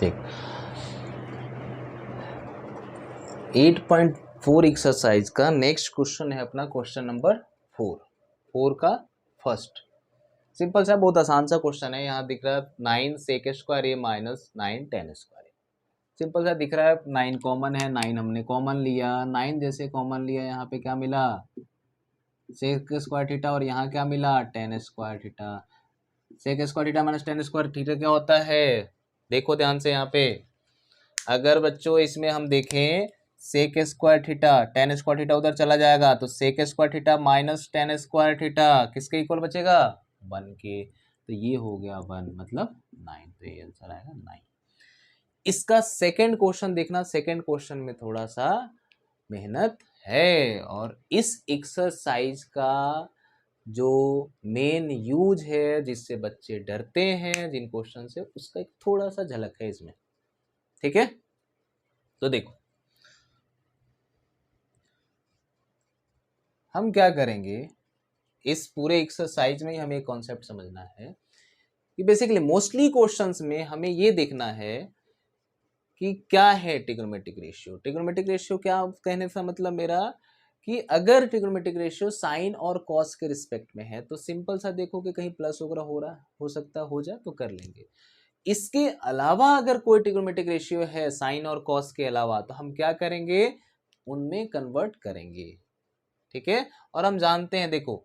देख 8.4 एक्सरसाइज का next question है अपना क्वेश्चन नंबर 4 का फर्स्ट। सिंपल सा बहुत आसान सा क्वेश्चन है। यहाँ दिख रहा है 9 सेक स्क्वायर ए माइनस 9 टेन स्क्वायर। सिंपल सा दिख रहा है 9 कॉमन है, 9 हमने कॉमन लिया, 9 जैसे कॉमन लिया यहाँ पे क्या मिला सेक स्क्वायर थीटा और यहाँ क्या मिला tan square theta. Sec square theta minus tan square theta क्या होता है, देखो ध्यान से यहाँ पे। अगर बच्चों इसमें हम देखें sec square theta tan square theta उधर चला जाएगा तो sec square theta minus tan square theta किसके इक्वल बचेगा 1 के। तो ये हो गया 1 मतलब 9। तो ये आंसर आएगा 9। इसका सेकंड क्वेश्चन देखना। सेकंड क्वेश्चन में थोड़ा सा मेहनत है और इस एक्सरसाइज का जो मेन यूज है जिससे बच्चे डरते हैं जिन क्वेश्चन से, उसका एक थोड़ा सा झलक है इसमें। ठीक है, तो देखो हम क्या करेंगे, इस पूरे एक्सरसाइज में हमें कॉन्सेप्ट समझना है कि बेसिकली मोस्टली क्वेश्चंस में हमें ये देखना है कि क्या है ट्रिग्नोमेट्रिक रेशियो। ट्रिग्नोमेट्रिक रेशियो क्या कहने का मतलब मेरा कि अगर ट्रिग्नोमेट्रिक रेशियो साइन और कॉस के रिस्पेक्ट में है तो सिंपल सा देखो कि कहीं प्लस वगैरह हो सकता हो जाए तो कर लेंगे। इसके अलावा अगर कोई ट्रिग्नोमेट्रिक रेशियो है साइन और कॉस के अलावा तो हम क्या करेंगे, उनमें कन्वर्ट करेंगे। ठीक है, और हम जानते हैं देखो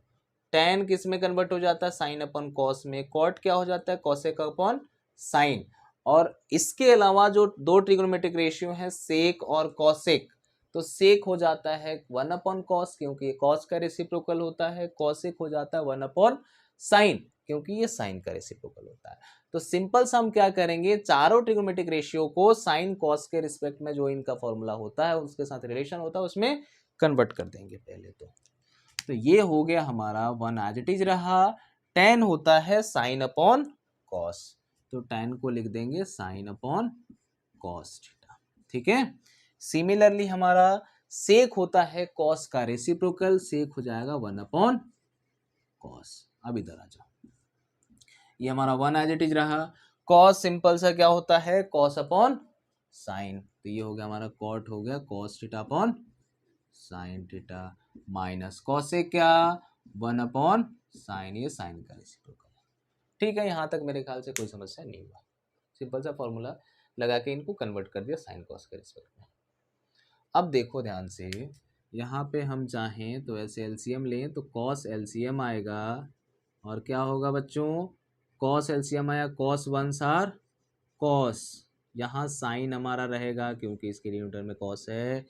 टेन किस में कन्वर्ट हो जाता है साइन अपॉन कॉस में, कॉट क्या हो जाता है कॉसेक अपॉन साइन। और इसके अलावा जो दो ट्रिग्नोमेट्रिक रेशियो है सेक और कॉसेक, तो सेक हो जाता है 1 अपॉन कॉस क्योंकि ये कॉस का रेसिप्रोकल होता है, कॉसेक हो जाता है 1 अपॉन साइन क्योंकि ये साइन का रेसिप्रोकल होता है। तो सिंपल सा हम क्या करेंगे, चारों ट्रिग्नोमेट्रिक रेशियो को साइन कॉस के रिस्पेक्ट में जो इनका फॉर्मूला होता है उसके साथ रिलेशन होता है उसमें कन्वर्ट कर देंगे पहले। तो ये हो गया हमारा 1 एज इट इज रहा। टेन होता है साइन अपॉन कॉस, तो टेन को लिख देंगे साइन अपॉन कॉस थीटा। ठीक है, सिमिलरली हमारा सेक होता है कॉस का रेसिप्रोकल, सेक हो जाएगा 1 अपॉन कॉस। अब इधर आ जाओ, ये हमारा 1 एज इट इज रहा। कॉस सिंपल सा क्या होता है कॉस अपॉन साइन, तो ये हो गया हमारा कॉट हो गया cos theta upon sine theta minus cos से क्या 1 अपॉन साइन, ये साइन का रेसिप्रोकल है। ठीक है, यहां तक मेरे ख्याल से कोई समस्या नहीं हुआ। सिंपल सा फॉर्मूला लगा के इनको कन्वर्ट कर दिया साइन कॉस के रिस्पेक्ट में। अब देखो ध्यान से, यहाँ पे हम चाहें तो ऐसे एलसीएम लें तो कॉस एलसीएम आएगा और क्या होगा बच्चों, कॉस एलसीएम आया कॉस 1 सार कॉस, यहाँ साइन हमारा रहेगा क्योंकि इसके डिनोमिनेटर में कॉस है,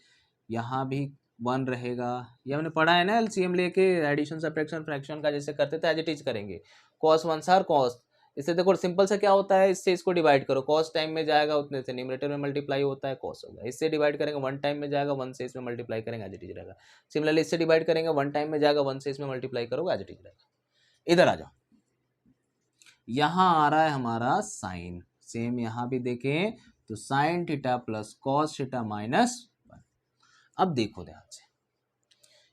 यहाँ भी 1 रहेगा। ये हमने पढ़ा है ना एलसीएम लेके एडिशन सब्ट्रैक्शन फ्रैक्शन का जैसे करते थे एज इट इज करेंगे। कॉस 1 सार कॉस, इससे देखो सिंपल सा क्या होता है, इससे इसको डिवाइड करो, कॉस टाइम में जाएगा उतने से न्यूमरेटर में मल्टीप्लाई होता है कॉस होगा, इससे डिवाइड करेंगे 1 टाइम में जाएगा 1 से इसमें मल्टीप्लाई करेंगे एज इट इज रहेगा। सिमिलरली इससे डिवाइड करेंगे 1 टाइम में जाएगा 1 से इसमें मल्टीप्लाई करोगे एज इट इज रहेगा। इधर आ जाओ, यहाँ आ रहा है हमारा साइन, सेम यहाँ भी देखें तो sine theta plus cos theta minus 1। अब देखो ध्यान से,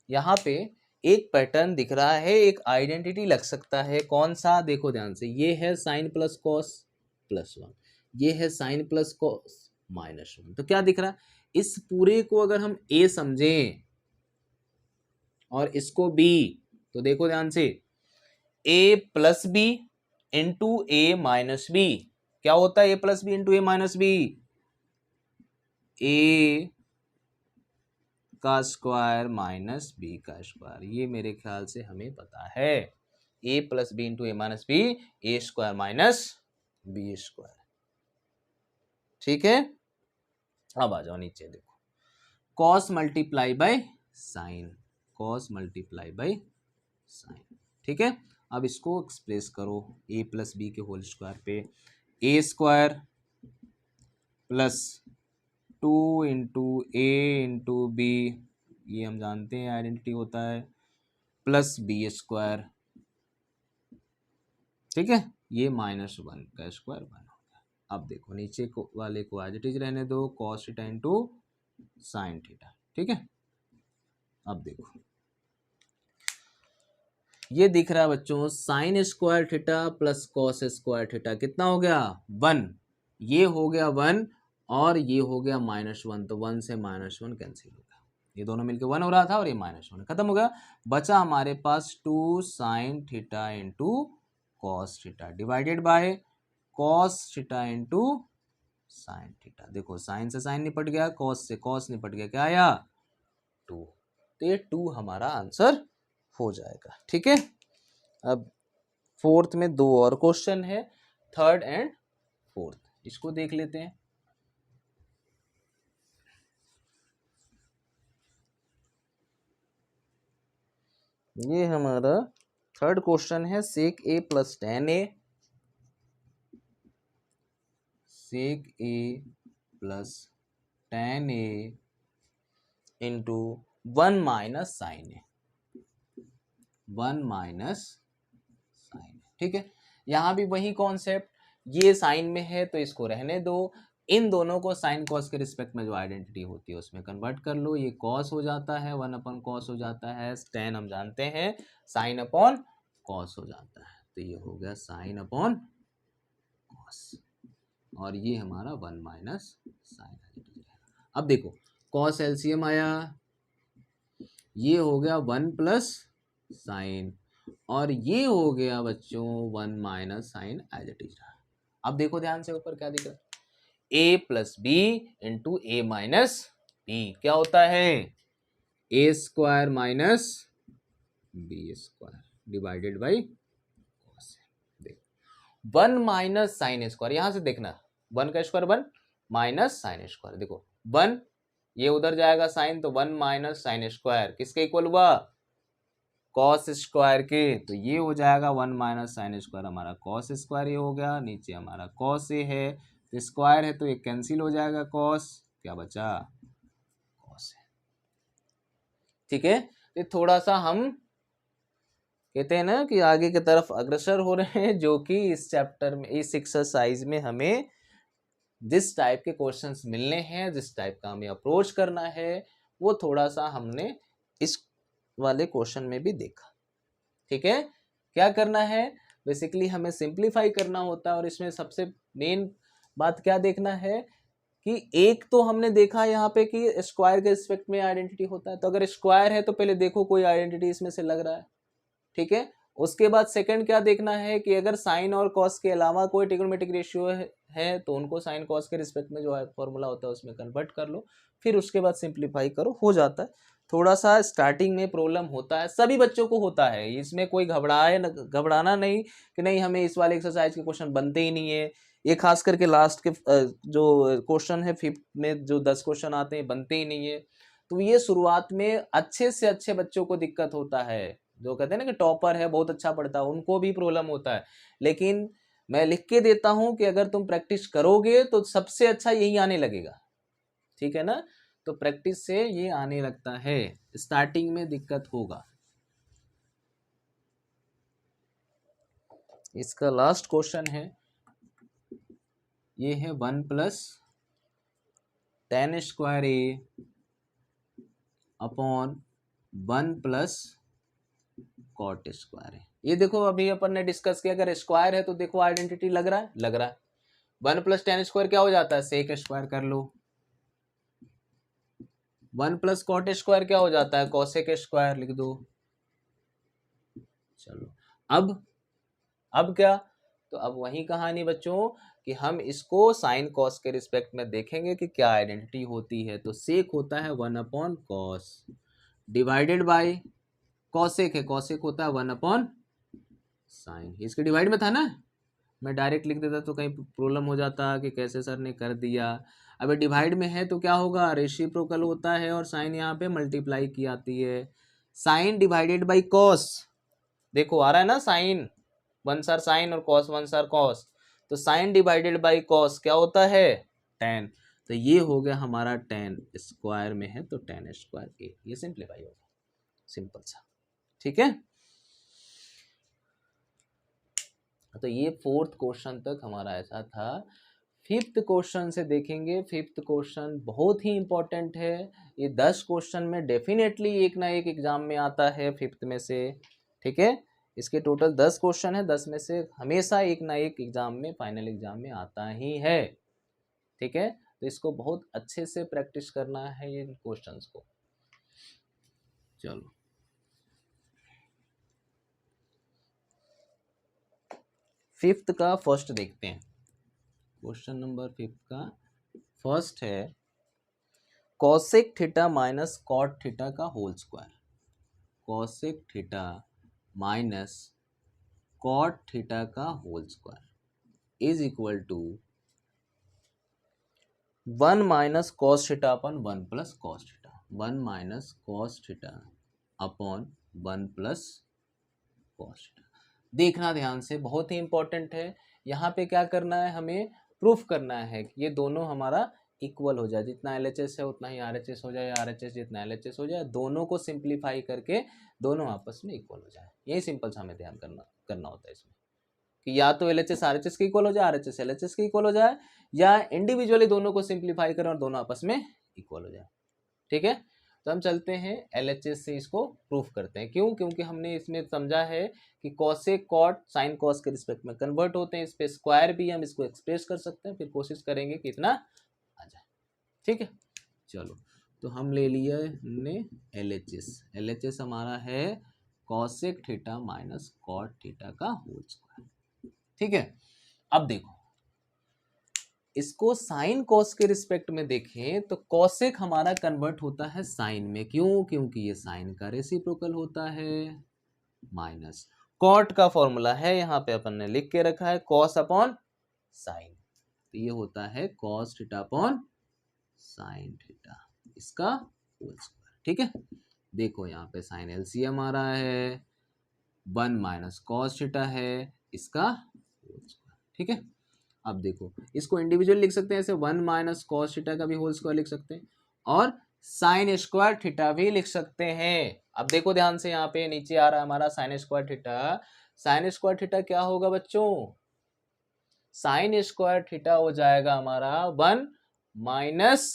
यहाँ पे एक पैटर्न दिख रहा है, एक आइडेंटिटी लग सकता है, कौन सा देखो ध्यान से, ये है साइन प्लस कॉस प्लस 1, ये है साइन प्लस कॉस माइनस 1। तो क्या दिख रहा है, इस पूरे को अगर हम ए समझें और इसको बी, तो देखो ध्यान से ए plus B into A minus B क्या होता है, ए plus B into A minus B, ए का स्क्वायर माइनस बी का स्क्वायर। ये मेरे ख्याल से हमें पता है, ए plus B into A minus B, A square minus B square. ठीक है, अब आ जाओ नीचे देखो, cos multiply by sine, cos multiply by sine. ठीक है, अब इसको एक्सप्रेस करो ए प्लस बी के होल स्क्वायर पे, ए square plus 2 into A into B, ये हम जानते हैं आइडेंटिटी होता है, प्लस बी स्क्वायर। ठीक है, ये माइनस 1 का स्क्वायर 1 हो गया। अब देखो नीचे को वाले को एज इट इज रहने दो, cos theta into sine theta. ठीक है, अब देखो ये दिख रहा है बच्चों sign square theta plus cos square theta कितना हो गया 1, ये हो गया 1 और ये हो गया -1, तो 1 से -1 कैंसिल हो गया, ये दोनों मिलके 1 हो रहा था और ये -1 खत्म हो गया। बचा हमारे पास 2 sin theta into cos theta divided by cos theta into sine theta. देखो साइन से साइन निपट गया, कॉस से कॉस निपट गया, क्या आया 2। तो ये 2 हमारा आंसर हो जाएगा। ठीक है, अब फोर्थ में 2 और क्वेश्चन है, थर्ड एंड फोर्थ, इसको देख लेते हैं। ये हमारा थर्ड क्वेश्चन है, सेक A plus tan A, sec A plus tan A into 1 minus sine A, 1 minus sign. ठीक है, यहाँ भी वही कॉन्सेप्ट, ये साइन में है तो इसको रहने दो, इन दोनों को साइन कॉस के रिस्पेक्ट में जो आइडेंटिटी होती है उसमें कन्वर्ट कर लो, ये कॉस हो जाता है, 1 अपॉन कॉस हो जाता है, टेन हम जानते हैं साइन अपॉन कॉस हो जाता है, तो ये हो गया साइन अपॉन कॉस, और ये हमारा 1 माइनस साइन। अब देखो कॉस एलसीएम आया, ये हो गया 1 प्लस साइन, और ये हो गया बच्चों 1 minus sine as it is. अब देखो ध्यान से ऊपर क्या दिख रहा है, a plus B into A minus B क्या होता है, A square minus B square divided by cos. देखो 1 माइनस साइन स्क्वायर, यहां से देखना 1 का स्क्वायर 1 माइनस साइन स्क्वायर, देखो 1 ये उधर जाएगा साइन, तो 1 माइनस साइन स्क्वायर किसके इक्वल हुआ, कॉस स्क्वायर के, तो ये हो जाएगा 1 माइनस साइन स्क्वायर हमारा कॉस स्क्वायर, ये हो गया, नीचे हमारा कॉस ए है, तो स्क्वायर है तो ये कैंसिल हो जाएगा, कॉस क्या बचा कॉस है। ठीक है, तो थोड़ा सा हम कहते हैं ना कि आगे की तरफ अग्रसर हो रहे हैं, जो कि इस चैप्टर में इस एक्सरसाइज में हमें जिस टाइप के क्वेश्चंस मिलने हैं, जिस टाइप का हमें अप्रोच करना है, वो थोड़ा सा हमने इस वाले क्वेश्चन में भी देखा। ठीक है, क्या करना है, बेसिकली हमें सिंप्लीफाई करना होता है, और इसमें सबसे मेन बात क्या देखना है कि एक तो हमने देखा यहाँ पे कि स्क्वायर के रिस्पेक्ट में आइडेंटिटी होता है, तो अगर स्क्वायर है तो पहले देखो कोई आइडेंटिटी इसमें से लग रहा है। ठीक है, उसके बाद सेकंड क्या देखना है कि अगर साइन और कॉस के अलावा कोई ट्रिग्नोमेट्रिक रेशियो है तो उनको साइन कॉस के रिस्पेक्ट में जो फॉर्मूला होता है उसमें कन्वर्ट कर लो, फिर उसके बाद सिंप्लीफाई करो, हो जाता है। थोड़ा सा स्टार्टिंग में प्रॉब्लम होता है, सभी बच्चों को होता है, इसमें कोई घबराना नहीं कि नहीं हमें इस वाले एक्सरसाइज के क्वेश्चन बनते ही नहीं है, ये खास करके लास्ट के जो क्वेश्चन है फिफ्थ में जो 10 क्वेश्चन आते हैं बनते ही नहीं है, तो ये शुरुआत में अच्छे से अच्छे बच्चों को दिक्कत होता है, जो कहते हैं ना कि टॉपर है बहुत अच्छा पढ़ता है उनको भी प्रॉब्लम होता है, लेकिन मैं लिख के देता हूं कि अगर तुम प्रैक्टिस करोगे तो सबसे अच्छा यही आने लगेगा। ठीक है ना, तो प्रैक्टिस से ये आने लगता है, स्टार्टिंग में दिक्कत होगा। इसका लास्ट क्वेश्चन है, ये है 1 plus ten square A upon 1 plus cot square है। ये देखो अभी अपन ने डिस्कस किया, अगर स्क्वायर है तो देखो आइडेंटिटी लग रहा है, लग रहा है। 1 प्लस टेन स्क्वायर क्या हो जाता है, सेक स्क्वायर कर लो। 1 प्लस कॉट स्क्वायर क्या हो जाता है, कॉसेक स्क्वायर लिख दो। चलो अब क्या, तो अब वही कहानी बच्चों कि हम इसको साइन कॉस के रिस्पेक्ट में देखेंगे कि क्या आइडेंटिटी होती है, तो सेक होता है 1 upon cos divided by cosec है, कॉसेक होता है 1 अपॉन साइन, इसके डिवाइड में था ना, मैं डायरेक्ट लिख देता तो कहीं प्रॉब्लम हो जाता कि कैसे सर ने कर दिया। अब डिवाइड में है तो क्या होगा, रेसिप्रोकल होता है, और साइन यहाँ पे मल्टीप्लाई की आती है, साइन डिवाइडेड बाय कॉस, देखो आ रहा है ना साइन 1 सार साइन और कॉस 1 सार कॉस, तो साइन डिवाइडेड बाय कॉस क्या होता है टेन, तो ये हो गया हमारा टेन स्क्वायर में है तो टेन स्क्वायर ए, ये सिंप्लीफाई होगा, सिंपल सा। ठीक है, तो ये फोर्थ क्वेश्चन तक हमारा ऐसा था। फिफ्थ क्वेश्चन से देखेंगे, फिफ्थ क्वेश्चन बहुत ही इंपॉर्टेंट है, ये 10 क्वेश्चन में डेफिनेटली एक ना एक एग्जाम में आता है फिफ्थ में से। ठीक है, इसके टोटल 10 क्वेश्चन है, 10 में से हमेशा एक ना एक एग्जाम में, फाइनल एग्जाम में आता ही है। ठीक है, तो इसको बहुत अच्छे से प्रैक्टिस करना है ये क्वेश्चंस को। चलो फिफ्थ का फर्स्ट देखते हैं। क्वेश्चन नंबर फिफ्थ का फर्स्ट है cosec theta minus cot theta का whole square. Cosec theta minus cot theta का whole square is equal to 1 minus cos theta upon 1 plus cos theta. 1 minus cos theta upon 1 plus cos theta. देखना ध्यान से, बहुत ही important है। यहाँ पे क्या करना है, हमें प्रूफ करना है कि ये दोनों हमारा इक्वल हो जाए, जितना LHS है उतना ही RHS हो जाए, RHS जितना LHS हो जाए, दोनों को सिंप्लीफाई करके दोनों आपस में इक्वल हो जाए। यही सिंपल सा हमें ध्यान करना होता है इसमें, कि या तो LHS RHS के इक्वल हो जाए, RHS LHS के इक्वल हो जाए, या इंडिविजुअली दोनों को सिंप्लीफाई करें और दोनों आपस में इक्वल हो जाए। ठीक है, तो हम चलते हैं LHS से इसको प्रूफ करते हैं। क्यों? क्योंकि हमने इसमें समझा है कि कॉसेक कॉट साइन कॉस के रिस्पेक्ट में कन्वर्ट होते हैं, इस पे स्क्वायर भी हम इसको एक्सप्रेस कर सकते हैं, फिर कोशिश करेंगे कि इतना आ जाए। ठीक है, चलो तो हम ले लिया हमने LHS हमारा है cosec theta minus cot theta का होल स्क्वायर। ठीक है, अब देखो इसको साइन कॉस के रिस्पेक्ट में देखें तो कॉसेक हमारा कन्वर्ट होता है साइन में। क्यों? क्योंकि ये साइन का रेसिप्रोकल होता है। माइनस कॉट का फॉर्मूला है यहाँ पे अपन ने लिख के रखा है कॉस अपॉन साइन, तो ये होता है cos theta upon sine theta, इसका होल स्क्वायर। ठीक है, देखो यहाँ पे साइन LCM आ रहा है, 1 माइनस कॉस थीटा है, इसका होल स्क्वायर। ठीक है, अब देखो इसको इंडिविजुअल लिख सकते हैं ऐसे, 1 माइनस कॉस थीटा का भी होल स्क्वायर लिख सकते हैं और साइन स्क्वायर थीटा भी लिख सकते हैं। अब देखो ध्यान से, यहाँ पे नीचे आ रहा है हमारा sign square theta. Sign square theta क्या होगा बच्चों? साइन स्क्वायर थीटा हो जाएगा हमारा 1 माइनस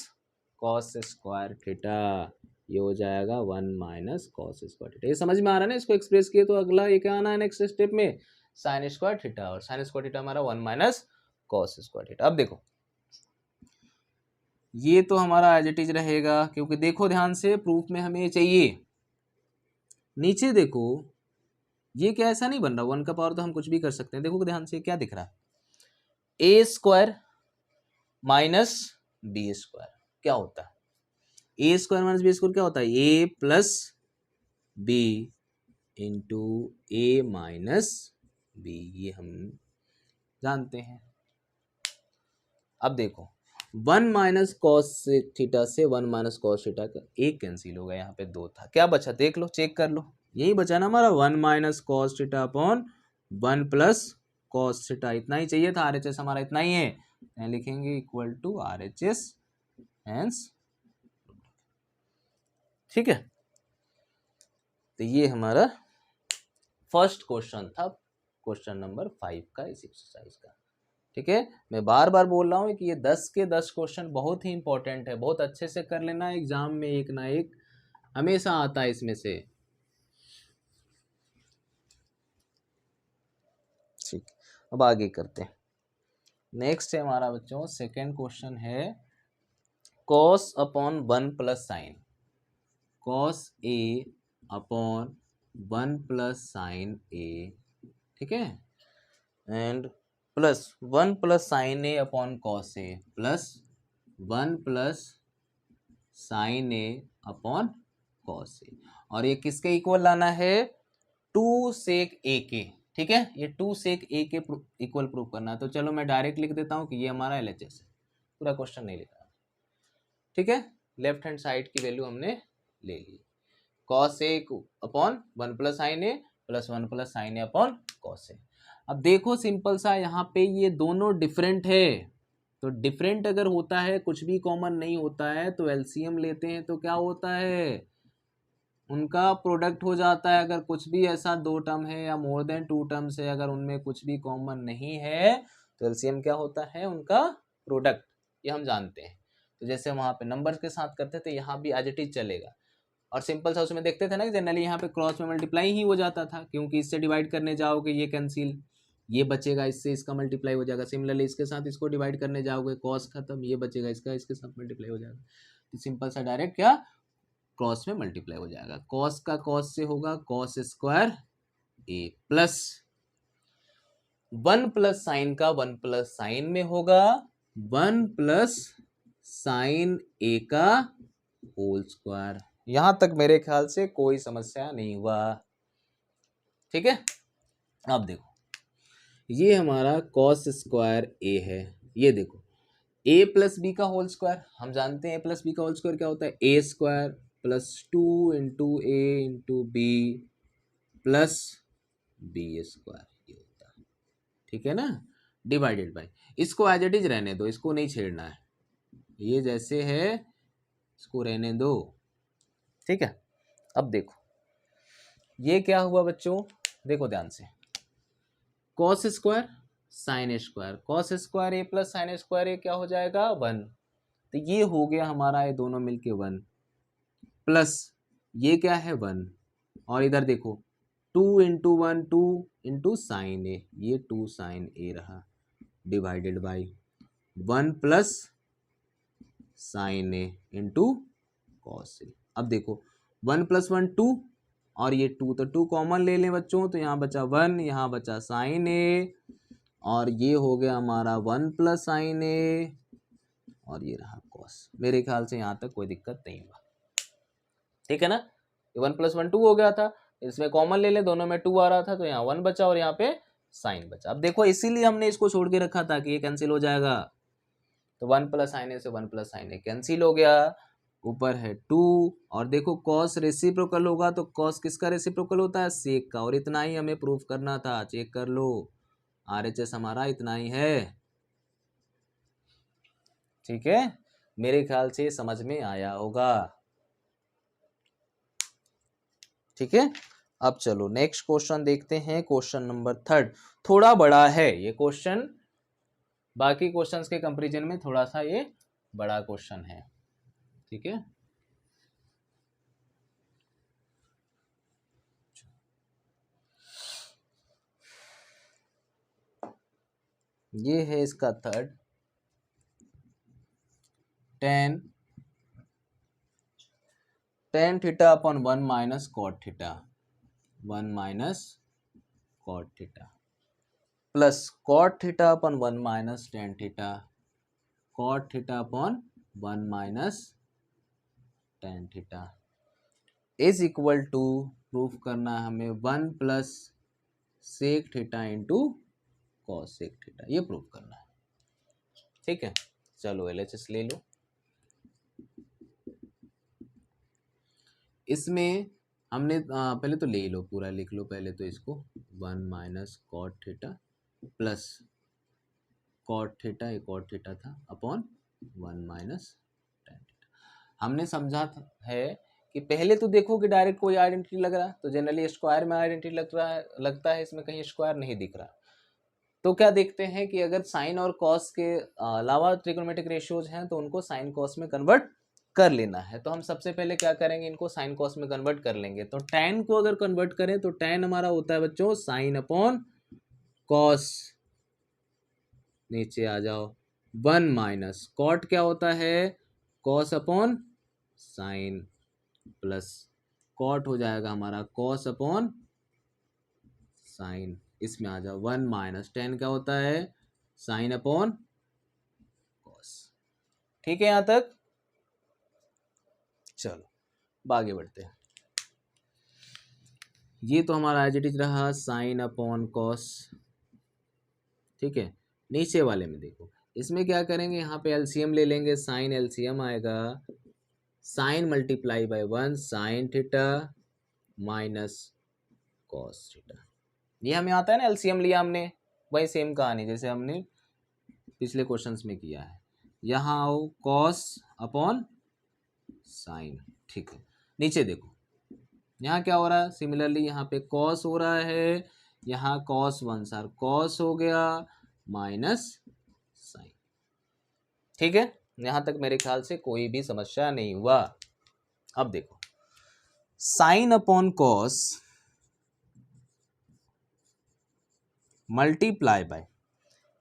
कॉस स्क्वायर थीटा, ये हो जाएगा 1 माइनस कॉस स्क्वायर थीटा। ये समझ में आ रहा है ना? इसको एक्सप्रेस किए तो अगला ये क्या आना है नेक्स्ट स्टेप में, साइन स्क्वायर थीटा, और साइन स्क्वायर थीटा हमारा 1 माइनस कॉस स्क्वायर थीटा। अब देखो ये तो हमारा एज इट इज रहेगा, क्योंकि देखो ध्यान से प्रूफ में हमें चाहिए। नीचे देखो ये क्या ऐसा नहीं बन रहा, 1 का पावर तो हम कुछ भी कर सकते हैं। देखो ध्यान से क्या दिख रहा है, A square minus B square क्या होता है? A square minus B square क्या होता है? ए plus B into A minus B, ये हम जानते हैं। अब देखो 1 माइनस कॉस थीटा से 1 माइनस कॉस थीटा का एक कैंसिल हो गया, यहाँ पे 2 था, क्या बचा देख लो, चेक कर लो, यही बचा ना हमारा 1 minus cos theta upon 1 plus cos theta, इतना ही चाहिए था। RHS हमारा इतना ही है, यहाँ लिखेंगे इक्वल टू RHS हेंस। ठीक है, तो ये हमारा फर्स्ट क्वेश्चन था, क्वेश्चन नंबर 5 का इस एक्सरसाइज का। ठीक है, मैं बार बार बोल रहा हूँ कि ये 10 के 10 क्वेश्चन बहुत ही इंपॉर्टेंट है, बहुत अच्छे से कर लेना, एग्जाम में एक ना एक हमेशा आता है इसमें से। ठीक, अब आगे करते हैं। नेक्स्ट है हमारा बच्चों सेकेंड क्वेश्चन है cos upon 1 plus sine. Cos A upon 1 plus sine A, ठीक है, and plus 1 plus sine A upon cos A plus 1 plus sine A upon cos A, और ये किसके इक्वल लाना है? 2 सेक ए के। ठीक है, ये 2 सेक ए के इक्वल प्रूफ करना है। तो चलो मैं डायरेक्ट लिख देता हूँ कि ये हमारा LHS है, पूरा क्वेश्चन नहीं लिखा। ठीक है, लेफ्ट हैंड साइड की वैल्यू हमने ले ली, cos A upon 1 plus sine A plus 1 plus sine A upon cos A. अब देखो सिंपल सा, यहाँ पे ये दोनों डिफरेंट है, तो डिफरेंट अगर होता है, कुछ भी कॉमन नहीं होता है, तो LCM लेते हैं तो क्या होता है, उनका प्रोडक्ट हो जाता है। अगर कुछ भी ऐसा 2 टर्म है या मोर देन 2 टर्म्स है, अगर उनमें कुछ भी कॉमन नहीं है तो LCM क्या होता है, उनका प्रोडक्ट, ये हम जानते हैं। तो जैसे वहाँ पे नंबर्स के साथ करते थे, यहाँ भी एज इट इज चलेगा। और सिंपल सा उसमें देखते थे ना, जनरली यहाँ पे क्रॉस में मल्टीप्लाई ही हो जाता था, क्योंकि इससे डिवाइड करने जाओगे ये कैंसिल, ये बचेगा, इससे इसका मल्टीप्लाई हो जाएगा, सिमिलरली इसके साथ इसको डिवाइड करने जाओगे, कॉस खत्म, ये बचेगा, इसका इसके साथ मल्टीप्लाई हो जाएगा, तो सिंपल सा डायरेक्ट क्या क्रॉस में मल्टीप्लाई हो जाएगा, कॉस का कॉस से होगा cos square A plus 1 plus sign का 1 प्लस साइन में होगा 1 प्लस साइन ए का होल स्क्वायर। यहां तक मेरे ख्याल से कोई समस्या नहीं हुआ, ठीक है। अब देखो ये हमारा कॉस स्क्वायर ए है, ये देखो ए प्लस बी का होल स्क्वायर, हम जानते हैं ए प्लस बी का होल स्क्वायर क्या होता है, A square plus 2 into A into B plus B square, ये होता है, ठीक है ना, डिवाइडेड बाय, इसको एज इट इज रहने दो, इसको नहीं छेड़ना है, ये जैसे है इसको रहने दो, ठीक है। अब देखो ये क्या हुआ बच्चों, देखो ध्यान से, cos square sine square, cos square A plus sine square A क्या हो जाएगा 1, तो ये हो गया हमारा ये दोनों मिलके 1 प्लस ये क्या है 1, और इधर देखो 2 इंटू 1 2 इंटू साइन ए, ये 2 साइन ए रहा, divided by 1 plus sine A into cos A. अब देखो 1 प्लस 1 2 और ये 2, तो 2 कॉमन ले लें बच्चों, तो यहाँ बचा 1, यहाँ बचा साइन ए, और ये हो गया हमारा 1 प्लस साइन ए, और ये रहा कॉस। मेरे ख्याल से यहाँ तक कोई दिक्कत नहीं हुआ, ठीक है ना। 1 प्लस 1 2 हो गया था, इसमें कॉमन ले ले, दोनों में 2 आ रहा था, तो यहाँ 1 बचा और यहाँ पे साइन बचा। अब देखो इसीलिए हमने इसको छोड़ के रखा था कि ये कैंसिल हो जाएगा, तो 1 प्लस साइन ए से 1 प्लस साइन ए कैंसिल हो गया, ऊपर है 2, और देखो कॉस रेसिप्रोकल होगा, तो कॉस किसका रेसिप्रोकल होता है, सेक का, और इतना ही हमें प्रूफ करना था, चेक कर लो, आरएचएस हमारा इतना ही है, ठीक है। मेरे ख्याल से समझ में आया होगा, ठीक है। अब चलो नेक्स्ट क्वेश्चन देखते हैं, क्वेश्चन नंबर 3, थोड़ा बड़ा है ये क्वेश्चन, बाकी क्वेश्चंस के कंपैरिजन में थोड़ा सा ये बड़ा क्वेश्चन है, ठीक है। ये है इसका third, tan theta upon 1 minus cot theta, 1 minus cot theta plus cot theta upon 1 minus tan theta, cot theta upon 1 minus tan theta is equal to, proof करना है हमें 1 plus sec theta into cosec theta, ये proof करना है, ठीक है। चलो LHS ले लो, इसमें हमने पहले तो ले लो, पूरा लिख लो पहले तो इसको, 1 minus cot theta plus cot theta, ये कॉट थीटा था, अपॉन 1 माइनस टेन थीटा। हमने समझा है कि पहले तो देखो कि डायरेक्ट कोई आइडेंटिटी लग रहा है, तो जनरली स्क्वायर में आइडेंटिटी लगता है, इसमें कहीं स्क्वायर नहीं दिख रहा, तो क्या देखते हैं कि अगर साइन और कॉस के अलावा ट्रिग्नोमेट्रिक रेशियोज हैं तो उनको साइन कॉस में कन्वर्ट कर लेना है। तो हम सबसे पहले क्या करेंगे, इनको साइन कॉस में कन्वर्ट कर लेंगे। तो tan को अगर कन्वर्ट करें तो tan हमारा होता है बच्चों साइन अपॉन कॉस, नीचे आ जाओ 1 माइनस कॉट क्या होता है, cos upon sine, plus cot हो जाएगा हमारा कॉस अपॉन साइन, इसमें आ जाओ 1 माइनस टेन क्या होता है, साइन अपॉन कॉस, ठीक है। यहां तक चलो आगे बढ़ते हैं। ये तो हमारा एज इट इज रहा साइन अपॉन कॉस, ठीक है। नीचे वाले में देखो, इसमें क्या करेंगे, यहाँ पे एलसीएम ले लेंगे, साइन एलसीएम आएगा sine multiply by 1 sine theta minus cos theta, ये हमें आता है ना, एलसीएम लिया हमने, वही सेम कहानी जैसे हमने पिछले क्वेश्चंस में किया है। यहाँ आओ कॉस अपॉन साइन, ठीक है। नीचे देखो यहाँ क्या हो रहा है, सिमिलरली यहाँ पे कॉस हो रहा है, यहाँ कॉस 1 सार कॉस हो गया माइनस साइन, ठीक है। यहाँ तक मेरे ख्याल से कोई भी समस्या नहीं हुआ। अब देखो sine upon cos, multiply by,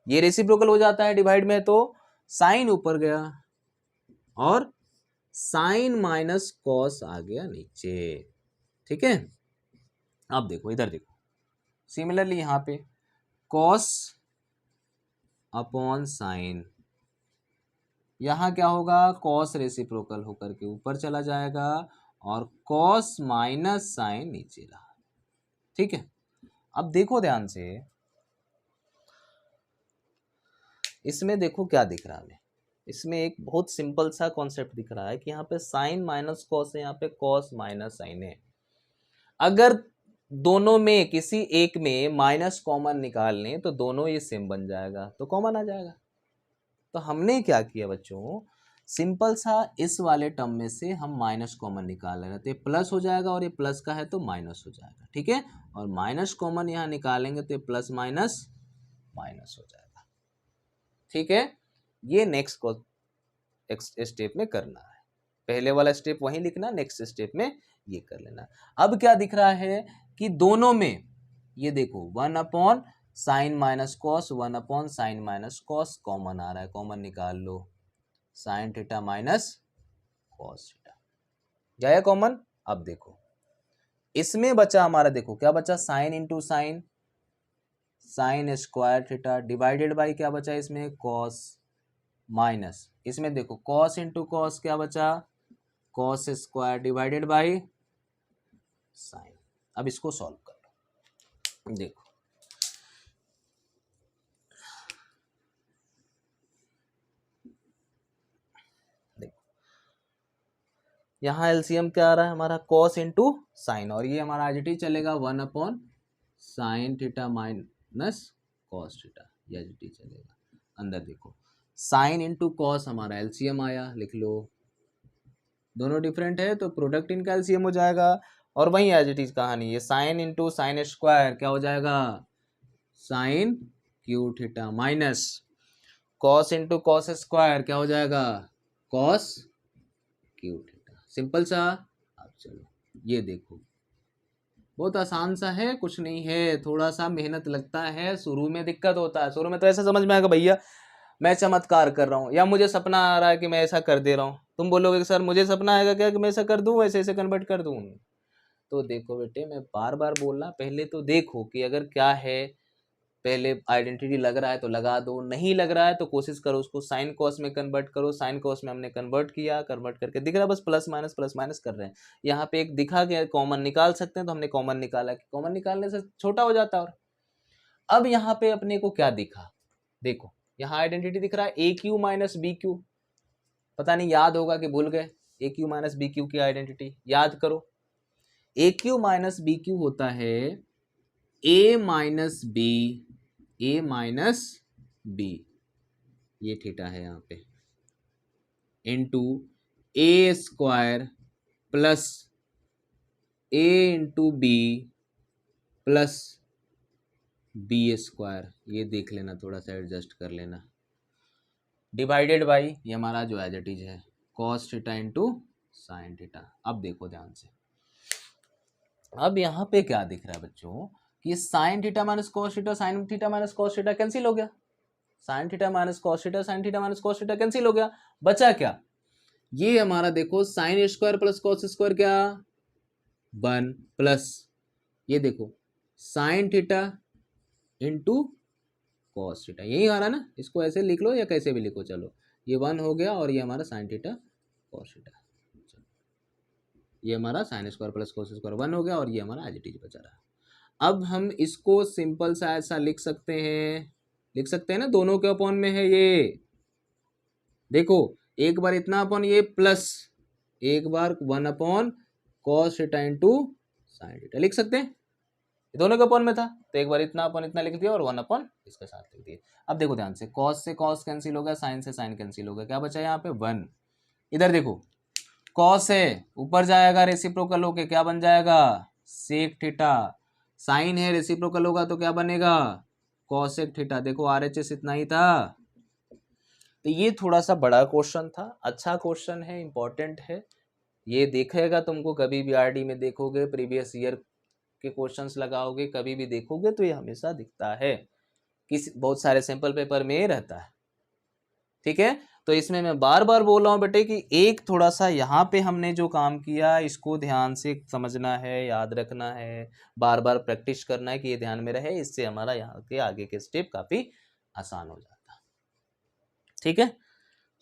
ये रेसिप्रोकल हो जाता है डिवाइड में, तो साइन ऊपर गया और साइन माइनस कॉस आ गया नीचे। ठीक है, अब देखो इधर देखो, सिमिलरली यहां पे कॉस अपॉन साइन, यहां क्या होगा, कॉस रेसिप्रोकल होकर के ऊपर चला जाएगा और कॉस माइनस साइन नीचे रहा। ठीक है, अब देखो ध्यान से, इसमें देखो क्या दिख रहा है हमें, इसमें एक बहुत सिंपल सा कॉन्सेप्ट दिख रहा है कि यहाँ पे साइन माइनस कॉस है, यहाँ पे कॉस माइनस साइन है। अगर दोनों में किसी एक में माइनस कॉमन निकाल लें तो दोनों ये सेम बन जाएगा, तो कॉमन आ जाएगा। तो हमने क्या किया बच्चों, सिंपल सा इस वाले टर्म में से हम माइनस कॉमन निकाल रहे थे, प्लस हो जाएगा और ये प्लस का है तो माइनस हो जाएगा। ठीक है, और माइनस कॉमन यहाँ निकालेंगे तो ये प्लस माइनस माइनस हो जाएगा। ठीक है, ये नेक्स्ट स्टेप में करना है, पहले वाला स्टेप वहीं लिखना, नेक्स्ट स्टेप में ये कर लेना। अब क्या दिख रहा है कि दोनों में ये देखो 1 upon sine minus cos, 1 upon sine minus cos common आ रहा है, कॉमन निकाल लो, sine theta minus cos theta जाएगा कॉमन। अब देखो इसमें बचा हमारा, देखो क्या बचा, sine into sine, sine square theta divided by क्या बचा इसमें, कॉस, माइनस इसमें देखो कॉस इंटू कॉस क्या बचा, cos square divided by sine. अब इसको सॉल्व कर लो, देखो यहाँ एलसीएम क्या आ रहा है हमारा, कॉस इंटू साइन, और ये हमारा एज चलेगा 1 upon sign theta minus cos theta, ये एज चलेगा। अंदर देखो साइन इंटू कॉस हमारा एलसीएम आया, लिख लो, दोनों डिफरेंट है तो प्रोडक्ट इनका एलसीएम हो जाएगा, और वही एज इट इज कहानी, ये साइन इंटू साइन स्क्वायर क्या हो जाएगा, sine Q theta minus cos into cos square क्या हो जाएगा, कॉस क्यू थीटा। सिंपल सा। अब चलो ये देखो, बहुत आसान सा है, कुछ नहीं है, थोड़ा सा मेहनत लगता है, शुरू में दिक्कत होता है, शुरू में तो ऐसा समझ में आएगा भैया मैं चमत्कार कर रहा हूँ, या मुझे सपना आ रहा है कि मैं ऐसा कर दे रहा हूँ। तुम बोलोगे कि सर मुझे सपना आएगा क्या कि मैं ऐसा कर दूँ, ऐसे ऐसे कन्वर्ट कर दूँ। तो देखो बेटे, मैं बार बार बोल रहा, पहले तो देखो कि अगर क्या है, पहले आइडेंटिटी लग रहा है तो लगा दो, नहीं लग रहा है तो कोशिश करो उसको साइन कॉस में कन्वर्ट करो। साइन कॉस में हमने कन्वर्ट किया, कन्वर्ट करके दिख रहा है बस प्लस माइनस कर रहे हैं। यहाँ पे एक दिखा कि कॉमन निकाल सकते हैं तो हमने कॉमन निकाला, कि कॉमन निकालने से छोटा हो जाता है। और अब यहाँ पे अपने को क्या दिखा, देखो यहाँ आइडेंटिटी दिख रहा है A cube minus B cube, पता नहीं याद होगा कि भूल गए, A cube minus B cube की आइडेंटिटी याद करो। A cube minus B cube होता है A minus B, A minus B, ये थीटा है यहाँ पे, into A square plus A into B plus B square, ये देख लेना, थोड़ा सा एडजस्ट कर लेना, डिवाइडेड बाई ये हमारा जो एज इट इज है cos theta into sine theta. अब देखो ध्यान से, अब यहाँ पे क्या दिख रहा है बच्चों कि sign theta minus cos theta, sine theta minus cos theta cancel हो गया, sign theta minus cos theta, sine theta minus cos theta cancel हो गया, बचा क्या, ये हमारा देखो sine square plus cos square क्या 1 प्लस ये देखो sine theta into cos theta, यही आ रहा ना, इसको ऐसे लिख लो या कैसे भी लिखो, चलो ये 1 हो गया और ये हमारा साइन थीटा कॉस थीटा, ये हमारा sine square plus cos square 1 हो गया और ये हमारा एज इट इज बचा रहा। अब हम इसको सिंपल सा ऐसा लिख सकते हैं ना, दोनों के अपॉन में है ये, देखो एक बार इतना अपॉन ये प्लस एक बार 1 upon cos theta into sine theta लिख सकते हैं, दोनों के अपॉन में था तो एक बार इतना अपॉन इतना लिख दिया और 1 अपॉन इसके साथ लिख दिया। अब देखो ध्यान से, कॉस से कॉस कैंसिल हो गया, साइन से साइन कैंसिल हो गया, क्या बचा यहाँ पे 1। इधर देखो कॉस है ऊपर जाएगा रेसिप्रोकल होके क्या बन जाएगा सेक थीटा, साइन है रेसिप्रोकल होगा तो क्या बनेगा कॉसेक थीटा, देखो आरएचएस इतना ही था। तो ये थोड़ा सा बड़ा क्वेश्चन था, अच्छा क्वेश्चन है, इंपॉर्टेंट है, ये देखेगा तुमको, कभी भी आरडी में देखोगे, प्रीवियस ईयर के क्वेश्चंस लगाओगे, कभी भी देखोगे तो ये हमेशा दिखता है। किसी बहुत सारे सैंपल पेपर में रहता है। ठीक है, तो इसमें मैं बार बार बोल रहा हूँ बेटे कि एक थोड़ा सा यहाँ पे हमने जो काम किया इसको ध्यान से समझना है, याद रखना है, बार बार प्रैक्टिस करना है कि ये ध्यान में रहे, इससे हमारा यहाँ के आगे के स्टेप काफी आसान हो जाता है। ठीक है,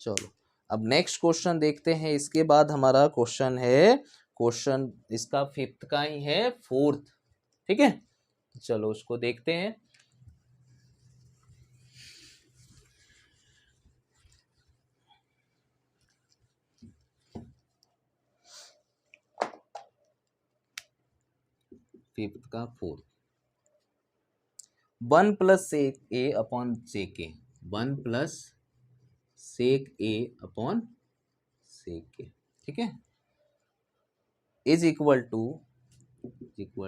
चलो अब नेक्स्ट क्वेश्चन देखते हैं। इसके बाद हमारा क्वेश्चन है, क्वेश्चन इसका फिफ्थ का ही है, फोर्थ। ठीक है, चलो उसको देखते हैं। फिफ्थ का fourth, 1 plus sec A upon sec A, 1 plus sec A upon sec A, ठीक है, is equal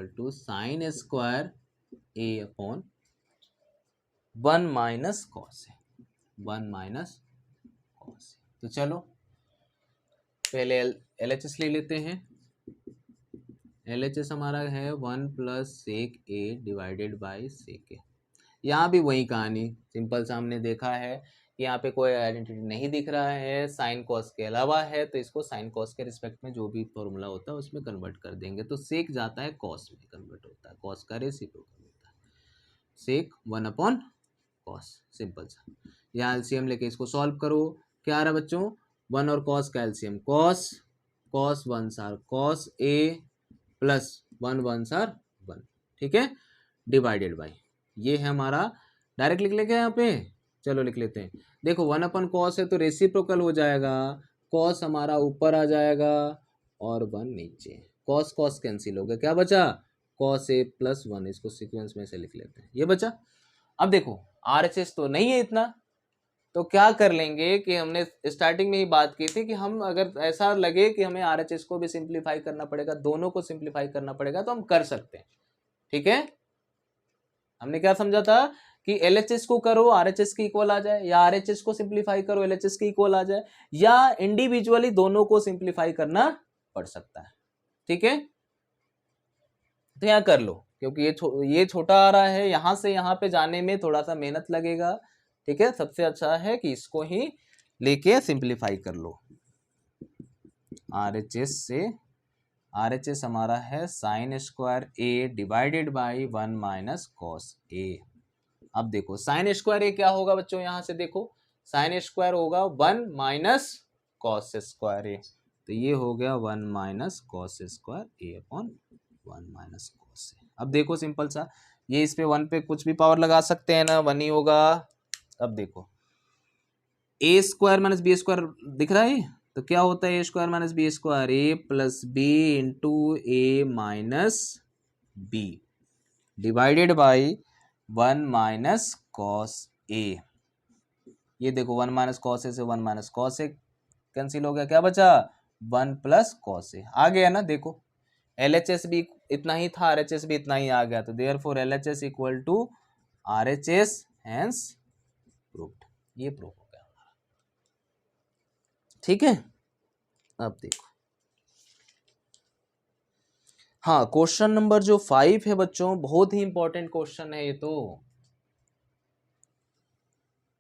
to sine square A upon 1 minus cos A, 1 minus cos A. तो चलो पहले LHS ले लेते हैं। LHS हमारा है 1 plus sec A divided by sec A. यहाँ भी वही कहानी सिंपल सा हमने देखा है, यहाँ पे कोई आइडेंटिटी नहीं दिख रहा है, साइन कॉस के अलावा है, तो इसको साइन कॉस के रिस्पेक्ट में जो भी फॉर्मूला होता है उसमें कन्वर्ट कर देंगे, तो सेक जाता है कॉस में कन्वर्ट होता है, कॉस का रेसिप्रोकल होता है, सेक 1 अपॉन कॉस, सिंपल सा। यहाँ एलसीएम लेके इसको सॉल्व करो, क्या आ रहा बच्चों, 1 और कॉस का एलसीएम कॉस, कॉस 1 सार कॉस ए प्लस 1 1 सार 1, ठीक है, डिवाइडेड बाई, ये है हमारा, डायरेक्ट लिख लेंगे यहाँ पे, चलो लिख लेते हैं। देखो 1 अपन कॉस है तो रेसिप्रोकल हो जाएगा, कॉस हमारा ऊपर आ जाएगा और 1 नीचे, कॉस कॉस कैंसिल हो गया, क्या बचा, कॉस ए प्लस 1, इसको सीक्वेंस में से लिख लेते हैं, ये बचा। अब देखो RHS तो नहीं है इतना, तो क्या कर लेंगे कि हमने स्टार्टिंग में ही बात की थी कि हम अगर ऐसा लगे कि हमें RHS को भी सिंप्लीफाई करना पड़ेगा, दोनों को सिंप्लीफाई करना पड़ेगा, तो हम कर सकते हैं। ठीक है, हमने क्या समझा था कि LHS को करो RHS के इक्वल आ जाए, या RHS को सिंप्लीफाई करो LHS के इक्वल आ जाए, या इंडिविजुअली दोनों को सिंप्लीफाई करना पड़ सकता है। ठीक है, तो यहाँ कर लो, क्योंकि ये छोटा आ रहा है, यहां से यहाँ पे जाने में थोड़ा सा मेहनत लगेगा। ठीक है, सबसे अच्छा है कि इसको ही लेके सिंप्लीफाई कर लो। RHS हमारा है sine square A divided by 1 minus cos A. अब देखो साइन स्क्वायर ए क्या होगा बच्चों, यहां से देखो साइन स्क्वायर होगा 1 माइनस कॉस स्क्वायर ए, तो ये हो गया 1 minus cos square A upon 1 minus cos A. अब देखो सिंपल सा, ये इस पे 1 पे कुछ भी पावर लगा सकते हैं ना, 1 ही होगा। अब देखो A square minus B square दिख रहा है, तो क्या होता है A square minus B square, A plus B into A minus B divided by 1 minus cos A. ये देखो 1 माइनस कॉस ए से 1 माइनस कॉस ए कैंसिल हो गया, क्या बचा 1 प्लस कॉस ए, आ गया ना। देखो LHS भी इतना ही था, RHS भी इतना ही आ गया, तो therefore LHS equal to RHS, hence proved, ये प्रूव हो गया हमारा। ठीक है, अब देखो, हाँ क्वेश्चन नंबर जो 5 है बच्चों, बहुत ही इंपॉर्टेंट क्वेश्चन है ये तो।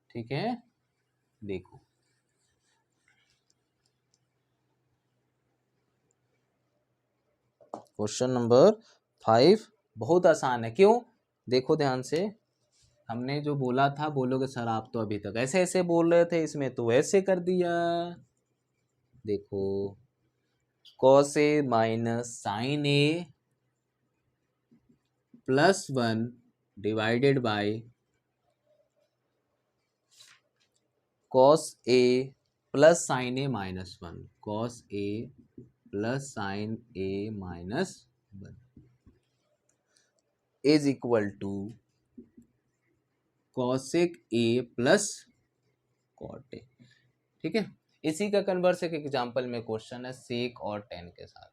ठीक है, देखो क्वेश्चन नंबर 5 बहुत आसान है, क्यों, देखो ध्यान से, हमने जो बोला था, बोलोगे सर आप तो अभी तक ऐसे ऐसे बोल रहे थे, इसमें तो ऐसे कर दिया। देखो cos A minus sine A plus 1 divided by cos A plus sine A minus 1, cos A plus sine A minus 1 is equal to cosec A plus cot A. ठीक है, इसी का कन्वर्स एक एग्जांपल में क्वेश्चन है सेक और ten के साथ।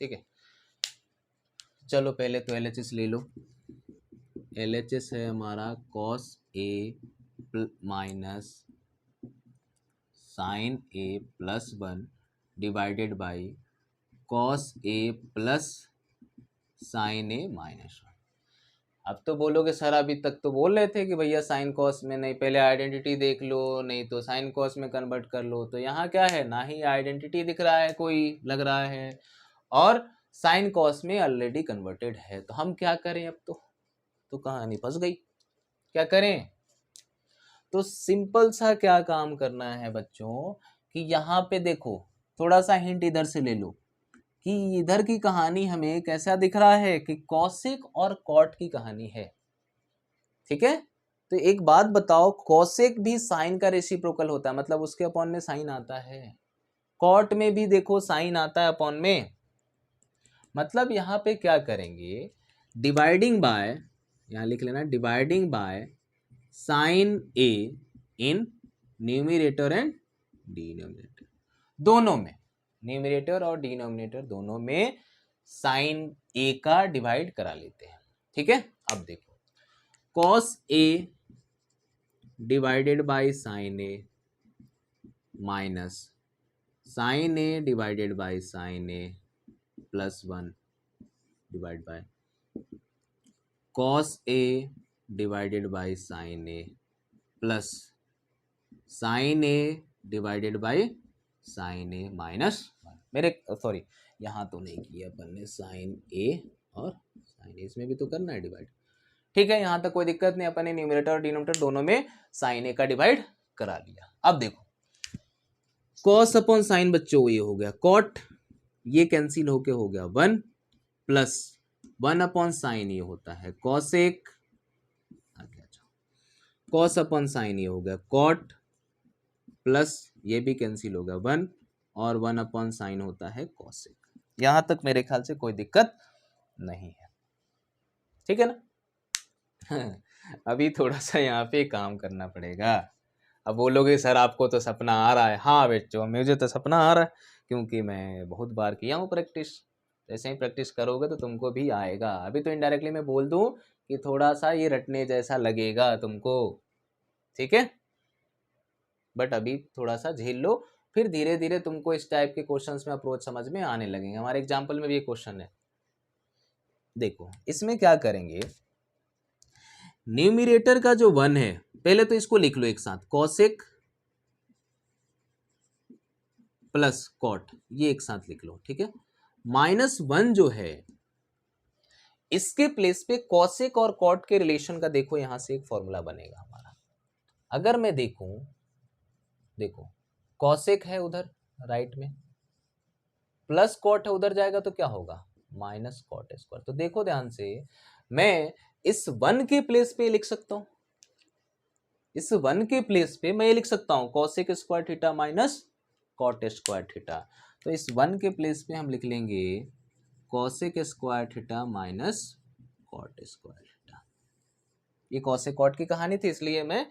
ठीक है, चलो पहले तो LHS ले लो। LHS है हमारा cos A minus sine A plus 1 divided by cos A plus sine A minus 1। अब तो बोलोगे सर अभी तक तो बोल रहे थे कि भैया साइन कॉस में नहीं, पहले आइडेंटिटी देख लो, नहीं तो साइन कॉस में कन्वर्ट कर लो। तो यहाँ क्या है, ना ही आइडेंटिटी दिख रहा है कोई लग रहा है, और साइन कॉस में ऑलरेडी कन्वर्टेड है। तो हम क्या करें अब? तो कहानी फंस गई, क्या करें? तो सिंपल सा क्या काम करना है बच्चों कि यहाँ पे देखो, थोड़ा सा हिंट इधर से ले लो कि इधर की कहानी हमें कैसा दिख रहा है कि कॉसेक और कॉट की कहानी है। ठीक है, तो एक बात बताओ, कॉसेक भी साइन का रेसिप्रोकल होता है, मतलब उसके अपॉन में साइन आता है। कॉट में भी देखो साइन आता है अपॉन में। मतलब यहाँ पे क्या करेंगे, डिवाइडिंग बाय, यहाँ लिख लेना dividing by sine A in numerator and denominator, दोनों में, न्यूमरेटर और डिनोमिनेटर दोनों में साइन ए का डिवाइड करा लेते हैं। ठीक है, अब देखो cos a divided by sine A minus sine A divided by sine A plus 1 divide by cos a divided by sine A plus sine A divided by sine A minus 1। मेरे sorry, यहाँ तो नहीं किया अपन ने sign A और sign ए, इसमें भी तो करना है डिवाइड। ठीक है, यहाँ तक कोई दिक्कत नहीं, अपन ने न्यूमरेटर और डिनोमिनेटर दोनों में साइन ए का डिवाइड करा लिया। अब देखो कॉस अपॉन साइन बच्चों ये हो गया कॉट, ये कैंसिल होके हो गया 1 प्लस 1 अपॉन साइन ये होता है कॉसेक, कॉस अपॉन साइन ये हो गया कॉट प्लस ये भी कैंसिल हो गया 1 और 1 अपॉन साइन होता है कॉसेक। यहां तक मेरे ख्याल से कोई दिक्कत नहीं है। ठीक है ना? अभी थोड़ा सा यहाँ पे काम करना पड़ेगा। अब बोलोगे सर आपको तो सपना आ रहा है। हाँ बच्चों, मुझे तो सपना आ रहा है क्योंकि मैं बहुत बार किया हूँ प्रैक्टिस। जैसे ही प्रैक्टिस करोगे तो तुमको भी आएगा। अभी तो इनडायरेक्टली मैं बोल दूँ कि थोड़ा सा ये रटने जैसा लगेगा तुमको, ठीक है, बट अभी थोड़ा सा झेल लो, फिर धीरे धीरे तुमको इस टाइप के क्वेश्चंस में अप्रोच समझ में आने लगेंगे। हमारे एग्जाम्पल में भी ये क्वेश्चन है, देखो इसमें क्या करेंगे, न्यूमरेटर का जो 1 है, पहले तो इसको लिख लो एक साथ, कॉसेक प्लस कॉट, ये एक साथ लिख लो। ठीक है, -1 जो है इसके प्लेस पे कॉसेक और कॉट के रिलेशन का देखो यहां से एक फॉर्मूला बनेगा हमारा। अगर मैं देखूं, देखो कॉसेक है उधर राइट में, प्लस कॉट है उधर जाएगा तो क्या होगा, माइनस कॉट स्क्वायर। तो देखो ध्यान से, मैं इस 1 के प्लेस पे लिख सकता हूं, इस 1 के प्लेस पे मैं ये लिख सकता हूं cosec square theta minus cot square theta. तो इस 1 के प्लेस पे हम लिख लेंगे cosec square theta minus cot square theta. ये कॉसेक कॉट की कहानी थी इसलिए मैं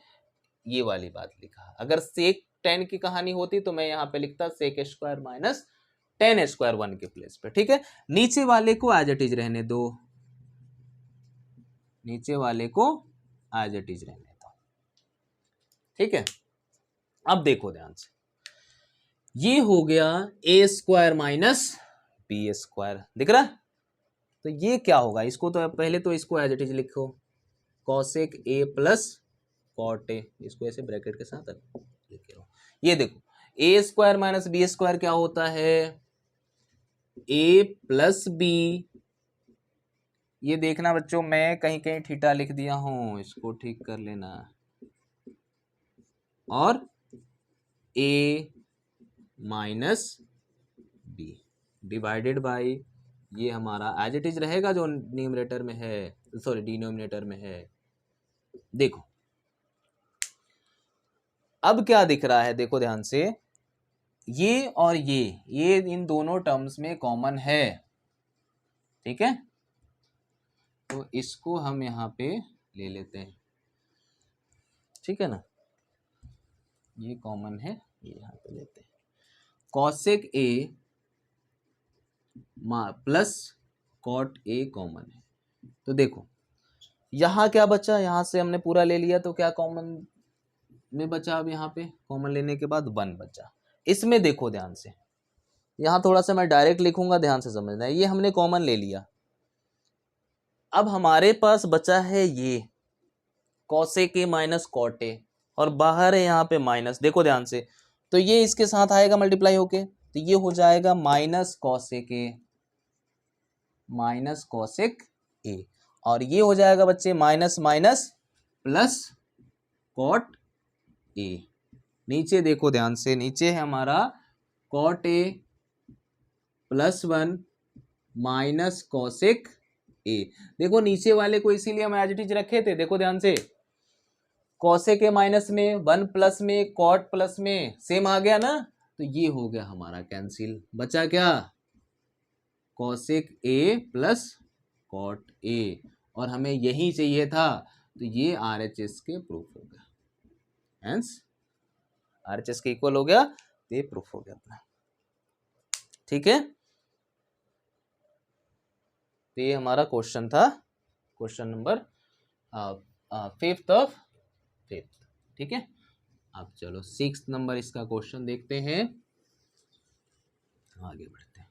ये वाली बात लिखा। अगर सेक टेन की कहानी होती तो मैं यहाँ पे लिखता sec square minus tan square 1 के प्लेस पे। ठीक है, नीचे वाले को एज इट इज रहने दो, नीचे वाले को एज इट इज रहने दो। ठीक है, अब देखो ध्यान से, ये हो गया ए स्क्वायर माइनस बी स्क्वायर, दिख रहा? तो ये क्या होगा, इसको तो पहले तो इसको एज इट इज लिखो, cosec A plus cot A, इसको ऐसे ब्रैकेट के साथ लिखे हो। ये देखो A square minus B square क्या होता है, ए प्लस बी। ये देखना बच्चों, मैं कहीं कहीं थीटा लिख दिया हूं, इसको ठीक कर लेना, और ए माइनस बी डिवाइडेड बाय, ये हमारा एज इट इज रहेगा जो न्यूमरेटर में है, सॉरी डिनोमिनेटर में है। देखो अब क्या दिख रहा है, देखो ध्यान से, ये और ये इन दोनों टर्म्स में कॉमन है। ठीक है, तो इसको हम यहाँ पे ले लेते हैं। ठीक है ना, ये कॉमन है, ये यहाँ पे लेते हैं, cosec A plus cot A common है। तो देखो यहाँ क्या बचा, यहाँ से हमने पूरा ले लिया तो क्या कॉमन में बचा, अब यहाँ पे कॉमन लेने के बाद 1 बचा। इसमें देखो ध्यान से, यहाँ थोड़ा सा मैं डायरेक्ट लिखूंगा, ध्यान से समझना है, ये हमने कॉमन ले लिया, अब हमारे पास बचा है ये cosec A minus cot A, और बाहर है यहाँ पे माइनस, देखो ध्यान से, तो ये इसके साथ आएगा मल्टीप्लाई होके, तो ये हो जाएगा minus cosec A minus cosec A, और ये हो जाएगा बच्चे minus minus plus cot A. नीचे देखो ध्यान से, नीचे है हमारा cot A plus 1 minus cosec A. देखो नीचे वाले को इसीलिए हम एज इट इज रखे थे, देखो ध्यान से, कॉसेक ए माइनस में 1 प्लस में कॉट प्लस में सेम आ गया ना, तो ये हो गया हमारा कैंसिल, बचा क्या cosec A plus cot A, और हमें यही चाहिए था, तो ये RHS के प्रूफ हो गया, हेंस RHS के इक्वल हो गया, तो ये प्रूफ हो गया अपना। ठीक है, तो ये हमारा क्वेश्चन था, question number 5th of 5th। ठीक है, अब चलो 6th नंबर इसका क्वेश्चन देखते हैं, आगे बढ़ते हैं।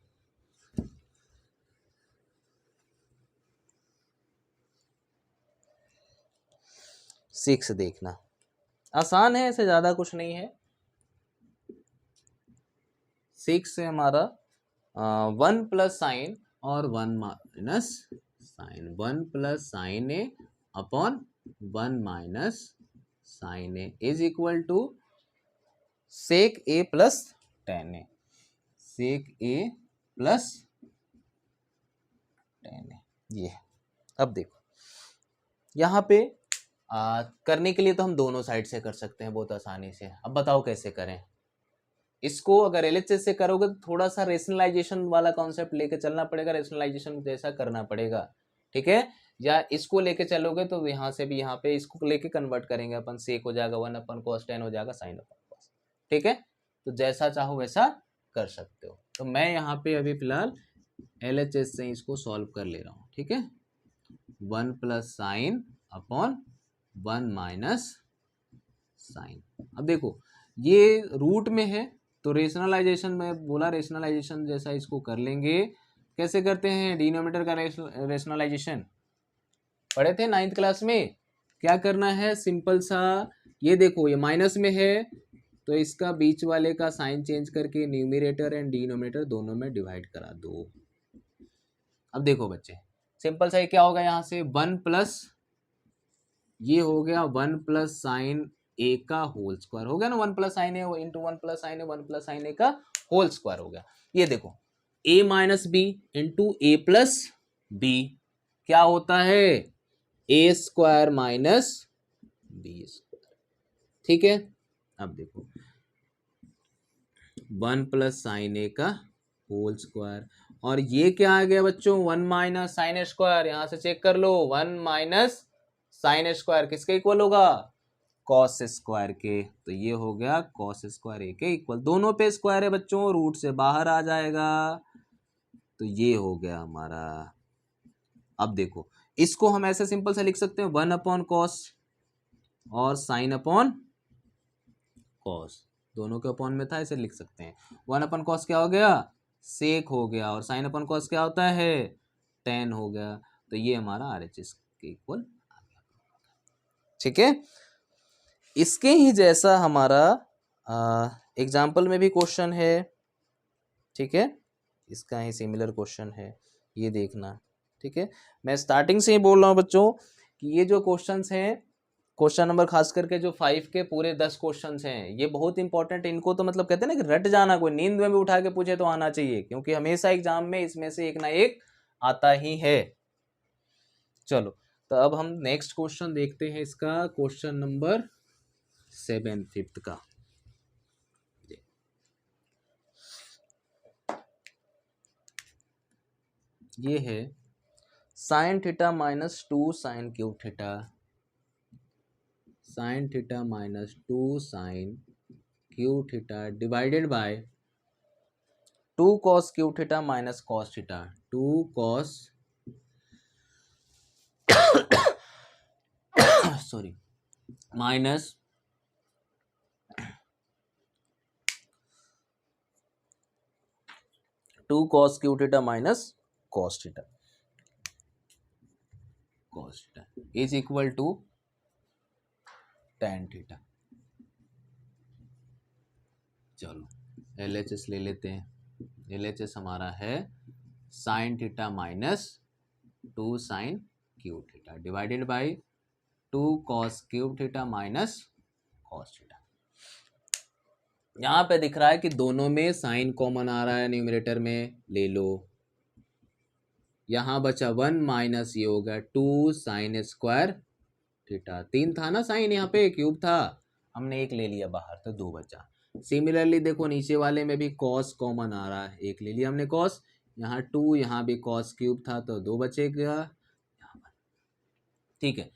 6 देखना आसान है, ऐसे ज्यादा कुछ नहीं है। 6 है हमारा 1 प्लस साइन और 1 minus sine, 1 plus sine A upon 1 minus sine A is equal to sec A plus tan A, sec A plus tan A, ये। अब देखो यहाँ पे करने के लिए तो हम दोनों साइड से कर सकते हैं बहुत आसानी से। अब बताओ कैसे करें इसको। अगर LHS से करोगे तो थोड़ा सा रेशनलाइजेशन वाला कॉन्सेप्ट लेके चलना पड़ेगा, रेशनलाइजेशन जैसा करना पड़ेगा, ठीक है। या इसको लेके चलोगे तो यहाँ से भी यहाँ पे इसको लेके कन्वर्ट करेंगे अपन, सेक हो जाएगा 1 अपन cos tan हो जाएगा sin अपन cos, ठीक है। तो जैसा चाहो वैसा कर सकते हो। तो मैं यहाँ पे अभी फिलहाल LHS से इसको सॉल्व कर ले रहा हूँ, ठीक है। 1 plus sine upon 1 minus sine. अब देखो ये रूट में है तो रेशनलाइजेशन में बोला, रेशनलाइजेशन जैसा इसको कर लेंगे। कैसे करते हैं डिनोमिनेटर का रेशनलाइजेशन, पढ़े थे 9th क्लास में। क्या करना है, सिंपल सा, ये देखो ये माइनस में है तो इसका बीच वाले का साइन चेंज करके न्यूमरेटर एंड डिनोमिनेटर दोनों में डिवाइड करा दो। अब देखो बच्चे सिंपल सा, ये क्या होगा, यहाँ से 1 प्लस ये हो गया 1 प्लस साइन ए का होल स्क्वायर हो गया ना, 1 plus sine A into 1 plus sine A, 1 plus sine A का होल स्क्वायर हो गया। ये देखो a minus B into A plus B क्या होता है, A square minus B square, ठीक है। अब देखो 1 प्लस साइन ए का होल स्क्वायर, और ये क्या आ गया बच्चों 1 माइनस साइन स्क्वायर, यहां से चेक कर लो 1 माइनस साइन स्क्वायर किसके इक्वल होगा, कॉस स्क्वायर के। तो ये हो गया कॉस स्क्वायर ए के इक्वल, दोनों पे स्क्वायर है बच्चों, रूट से बाहर आ जाएगा, तो ये हो गया हमारा। अब देखो इसको हम ऐसे सिंपल से लिख सकते हैं 1 अपॉन कॉस और साइन अपॉन कॉस, दोनों के अपॉन में था, ऐसे लिख सकते हैं। 1 अपॉन कॉस क्या हो गया, सेक हो गया, और साइन अपॉन कॉस क्या होता है, टेन हो गया। तो ये हमारा RHS के इक्वल आ गया, ठीक है। इसके ही जैसा हमारा एग्जाम्पल में भी क्वेश्चन है, ठीक है। इसका ही सिमिलर क्वेश्चन है, ये देखना, ठीक है। मैं स्टार्टिंग से ही बोल रहा हूँ बच्चों कि ये जो क्वेश्चंस हैं, क्वेश्चन नंबर खास करके जो 5 के पूरे 10 क्वेश्चंस हैं, ये बहुत इंपॉर्टेंट। इनको तो मतलब कहते हैं ना कि रट जाना, कोई नींद में भी उठा के पूछे तो आना चाहिए, क्योंकि हमेशा एग्जाम में इसमें से एक ना एक आता ही है। चलो तो अब हम नेक्स्ट क्वेश्चन देखते हैं, इसका क्वेश्चन नंबर 7 5th का। ये है sine theta minus 2 sine cube theta, sine theta minus 2 sine cube theta divided by 2 cos cube theta minus cos theta, 2 cos sorry minus 2 cos cube theta minus cos theta. Cos theta is equal to tan theta. चलो LHS ले लेते हैं। LHS हमारा है sine theta minus 2 sine cube theta divided by 2 cos cube theta minus cos theta. यहाँ पे दिख रहा है कि दोनों में साइन कॉमन आ रहा है, न्यूमरेटर में ले लो। यहाँ बचा 1 माइनस ये होगा 2 साइन स्क्वायर थीटा। 3 था ना साइन, यहाँ पे क्यूब था, हमने एक ले लिया बाहर तो 2 बचा। सिमिलरली देखो नीचे वाले में भी कॉस कॉमन आ रहा है, एक ले लिया हमने कॉस, यहाँ 2, यहाँ भी कॉस क्यूब था तो 2 बचेगा यहाँ पर। ठीक है,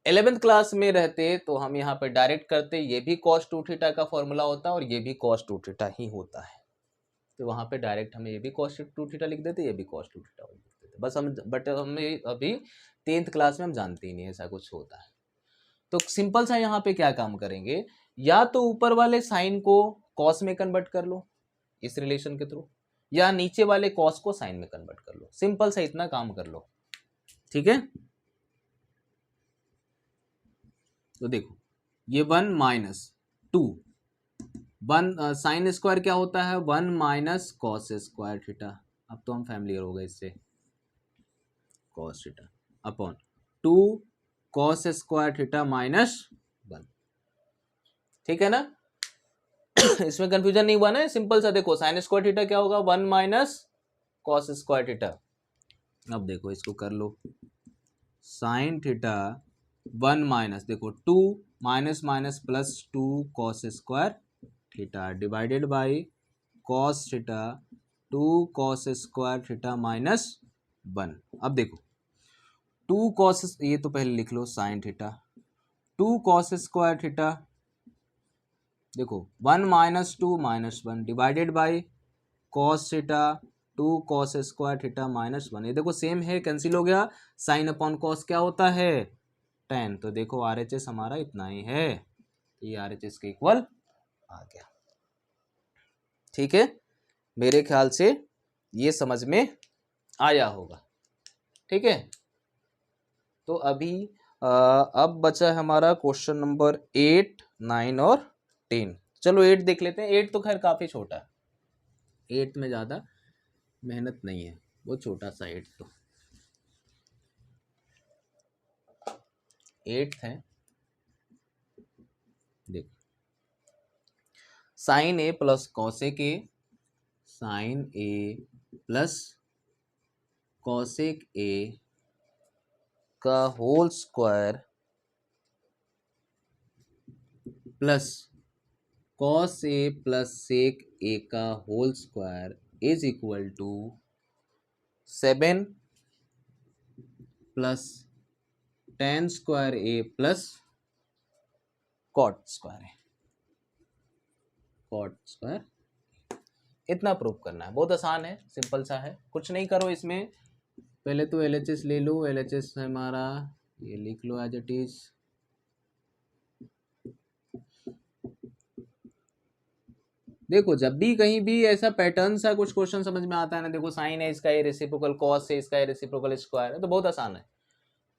11th क्लास में रहते तो हम यहाँ पे डायरेक्ट करते, ये भी cos 2 थीटा का फॉर्मूला होता है और ये भी cos 2 थीटा ही होता है, तो वहाँ पे डायरेक्ट हमें ये भी cos 2 थीटा लिख देते, ये भी cos 2 थीटा लिख देते बस हम। बट हमें अभी 10th क्लास में हम जानते ही नहीं ऐसा कुछ होता है। तो सिंपल सा यहाँ पे क्या काम करेंगे, या तो ऊपर वाले साइन को कॉस में कन्वर्ट कर लो इस रिलेशन के थ्रू, या नीचे वाले कॉस को साइन में कन्वर्ट कर लो। सिंपल सा इतना काम कर लो, ठीक है। तो देखो ये 1 माइनस 2, 1 साइन स्क्वायर क्या होता है 1 माइनस कॉस स्क्वायर थीटा, अब तो हम फैमिलियर हो गए इससे, cos theta upon 2 cos square theta minus 1, ठीक है ना। इसमें कंफ्यूजन नहीं हुआ ना, सिंपल सा देखो साइन स्क्वायर थीटा क्या होगा 1 माइनस कॉस स्क्वायर थीटा। अब देखो इसको कर लो, साइन थीटा 1 माइनस देखो 2 minus minus plus 2 cos square theta divided by cos theta 2 cos square theta minus 1। अब देखो 2 कॉस, ये तो पहले लिख लो sine theta 2 cos square theta, देखो 1 minus 2 minus 1 divided by cos theta 2 cos square theta minus 1। ये देखो सेम है, कैंसिल हो गया, साइन अपॉन कॉस क्या होता है tan, तो देखो RHS हमारा इतना ही है, ये RHS के इक्वल आ गया। ठीक है, मेरे ख्याल से ये समझ में आया होगा, ठीक है। तो अभी अब बचा है हमारा क्वेश्चन नंबर 8, 9 और 10। चलो 8 देख लेते हैं। 8 तो खैर काफी छोटा है, 8 में ज्यादा मेहनत नहीं है, वो छोटा सा 8 तो 8 है। देखो sine A plus cosec A, sine A plus cosec A का whole square plus cos A plus sec A का whole square is equal to 7 प्लस tan square A plus cot square है, कॉट स्क्वायर। इतना prove करना है, बहुत आसान है, सिंपल सा है, कुछ नहीं करो इसमें। पहले तो LHS ले लो, LHS हमारा ये लिख लो एज इट इज, देखो जब भी कहीं भी ऐसा पैटर्न सा कुछ क्वेश्चन समझ में आता है ना, देखो साइन है इसका ये रेसिप्रोकल, कॉस है इसका ये रेसिप्रोकल, स्क्वायर है, तो बहुत आसान है।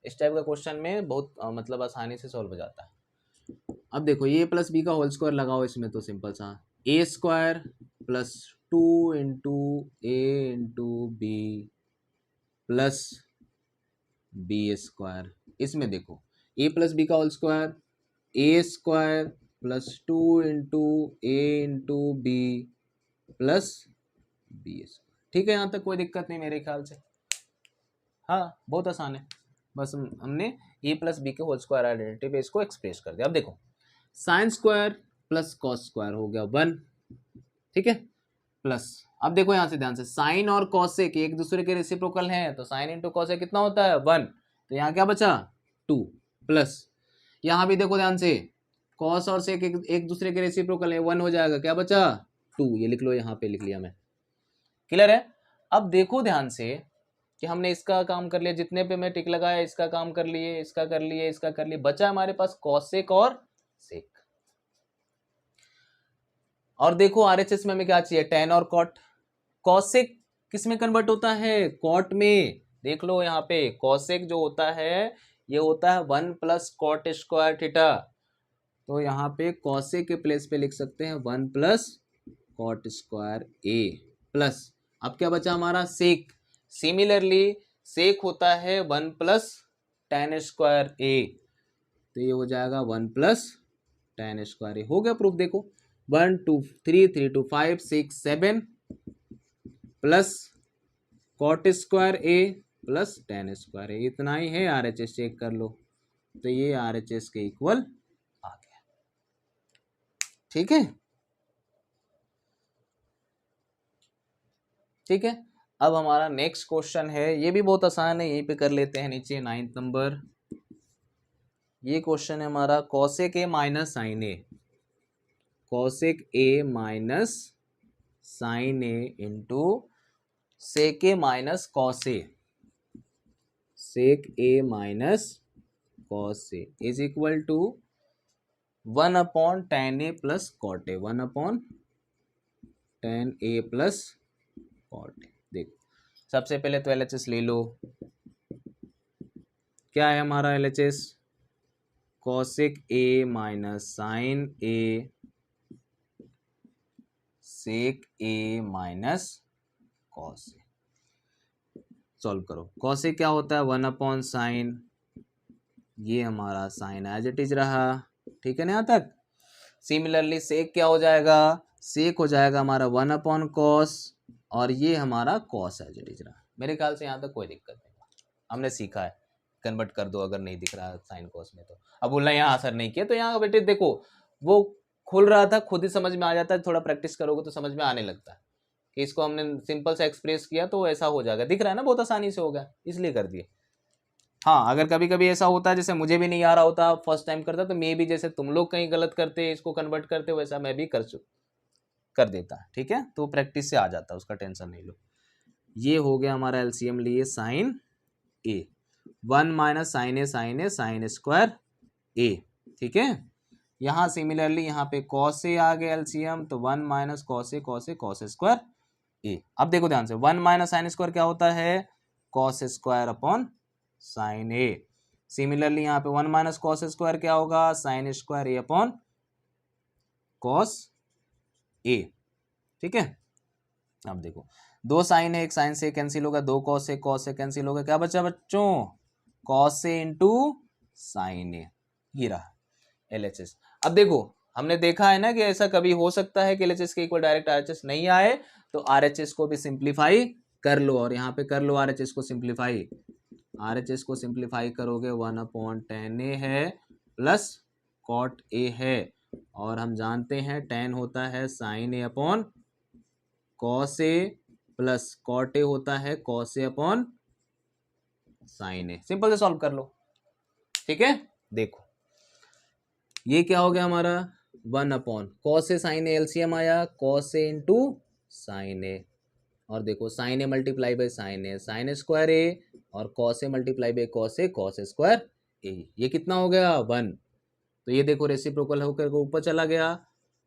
इस टाइप का क्वेश्चन में बहुत मतलब आसानी से सॉल्व हो जाता है। अब देखो ये प्लस बी का होल स्क्वायर लगाओ इसमें, तो सिंपल सा A square plus 2 into A into B plus B square. इसमें देखो ए प्लस बी का whole square, A square plus 2 into A into B plus B square. ठीक है, यहाँ तक कोई दिक्कत नहीं मेरे ख्याल से, हाँ बहुत आसान है। बस हमने ए प्लस बी के होल स्क्वायर आइडेंटिटी पे इसको एक्सप्रेस कर दिया। अब देखो sine square plus cos square हो गया 1, ठीक है, प्लस अब देखो यहाँ से ध्यान से, साइन और कॉसेक एक दूसरे के रेसिप्रोकल हैं, तो साइन इंटू कॉसेक कितना होता है 1, तो यहाँ क्या बचा 2, प्लस यहाँ भी देखो ध्यान से, कॉस और सेक एक दूसरे के रेसिप्रोकल है, 1 हो जाएगा, क्या बचा 2, ये लिख लो, यहाँ पे लिख लिया मैं, क्लियर है। अब देखो ध्यान से कि हमने इसका काम कर लिया, जितने पे मैं टिक लगाया इसका काम कर लिए, इसका कर लिए, इसका कर लिए, बचा हमारे पास कॉसेक और सेक। और देखो RHS में हमें क्या चाहिए, tan और cot। कॉसेक किस में कन्वर्ट होता है, कॉट में, देख लो यहाँ पे कॉसेक जो होता है ये होता है 1 प्लस कॉट स्क्वायर थीटा, तो यहाँ पे कॉसे के प्लेस पे लिख सकते हैं 1 plus cot square A plus, अब क्या बचा हमारा सेक, सिमिलरली सेक होता है 1 प्लस टेन स्क्वायर ए, तो ये हो जाएगा 1 प्लस टेन स्क्वायर ए। हो गया प्रूफ, देखो 1 2 3 3 2 5 6 7 plus cot square A plus ten square ए, इतना ही है। RHS चेक कर लो, तो ये RHS के इक्वल आ गया। ठीक है, ठीक है। अब हमारा नेक्स्ट क्वेश्चन है, ये भी बहुत आसान है, यहीं पे कर लेते हैं नीचे 9th नंबर। ये क्वेश्चन है हमारा cosec A minus sine A, cosec A minus sine A into sec A minus cos A, sec A minus cos A is equal to 1 upon tan A plus cot A, 1 upon tan A plus cot A. देखो सबसे पहले तो LHS ले लो, क्या है हमारा LHS, cosec A minus sine A sec A minus cos A. Solve करो, cosec क्या होता है 1 अपॉन साइन, ये हमारा साइन एज इट इज रहा, ठीक है ना यहाँ तक। सिमिलरली सेक क्या हो जाएगा, सेक हो जाएगा हमारा 1 अपॉन कॉस, और ये हमारा कॉस एज इट इज रहा। मेरे ख्याल से यहाँ तक कोई दिक्कत नहीं, हमने सीखा है, कन्वर्ट कर दो अगर नहीं दिख रहा साइन कॉस में तो। अब बोलना यहाँ असर नहीं किया, तो यहाँ बेटे देखो वो खुल रहा था, खुद ही समझ में आ जाता है, थोड़ा प्रैक्टिस करोगे तो समझ में आने लगता है कि इसको हमने सिंपल से एक्सप्रेस किया तो ऐसा हो जाएगा, दिख रहा है ना, बहुत आसानी से होगा, इसलिए कर दिए। हाँ अगर कभी कभी ऐसा होता है जैसे मुझे भी नहीं आ रहा होता, फर्स्ट टाइम करता, तो मे भी जैसे तुम लोग कहीं गलत करते इसको कन्वर्ट करते, वैसा मैं भी कर देता, ठीक है। तो प्रैक्टिस से आ जाता, उसका टेंशन नहीं लो। ये हो गया हमारा LCM लिए sign A, 1 minus sine A sign square ए, ठीक है। यहाँ सिमिलरली यहाँ पे कॉस ए आ गया LCM, तो 1 माइनस कॉस ए स्क्वायर ए। अब देखो ध्यान से, 1 माइनस साइन स्क्वायर क्या होता है, कॉस स्क्वायर अपॉन साइन ए। सिमिलरली यहाँ पे 1 माइनस कॉस स्क्वायर क्या होगा, sign square A upon cos ए, ठीक है। अब देखो दो साइन है, एक साइन से कैंसिल होगा, दो कॉस से कैंसिल होगा, क्या बचा बच्चों, कॉस से इंटू साइन ए, ये रहा LHS। अब देखो हमने देखा है ना कि ऐसा कभी हो सकता है कि LHS के इक्वल डायरेक्ट RHS नहीं आए, तो RHS को भी सिंप्लीफाई कर लो, और यहाँ पे कर लो RHS को सिंप्लीफाई, RHS को सिंप्लीफाई करोगे 1 अपॉन टेन ए है प्लस कॉट ए है, और हम जानते हैं टेन होता है sine A upon cos A plus cot A होता है cos A upon sine A. Simple से सॉल्व कर लो, ठीक है। देखो ये क्या हो गया हमारा, 1 upon cos A sine A, LCM आया cos A into sine A, और देखो sine A multiply by sine square A, और cos A multiply by cos square A, ये कितना हो गया 1, तो ये देखो रेसिप्रोकल होकर ऊपर चला गया,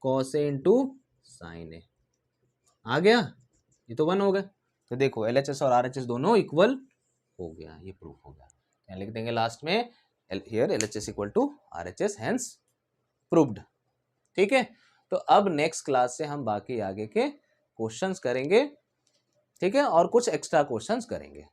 कॉस ए इंटू साइन ए आ गया, ये तो 1 हो गया। तो देखो LHS और RHS दोनों इक्वल हो गया, ये प्रूफ हो गया। यहाँ लिख देंगे लास्ट में, here LHS equal to RHS, hence proved, ठीक है। तो अब नेक्स्ट क्लास से हम बाकी आगे के क्वेश्चंस करेंगे, ठीक है, और कुछ एक्स्ट्रा क्वेश्चंस करेंगे।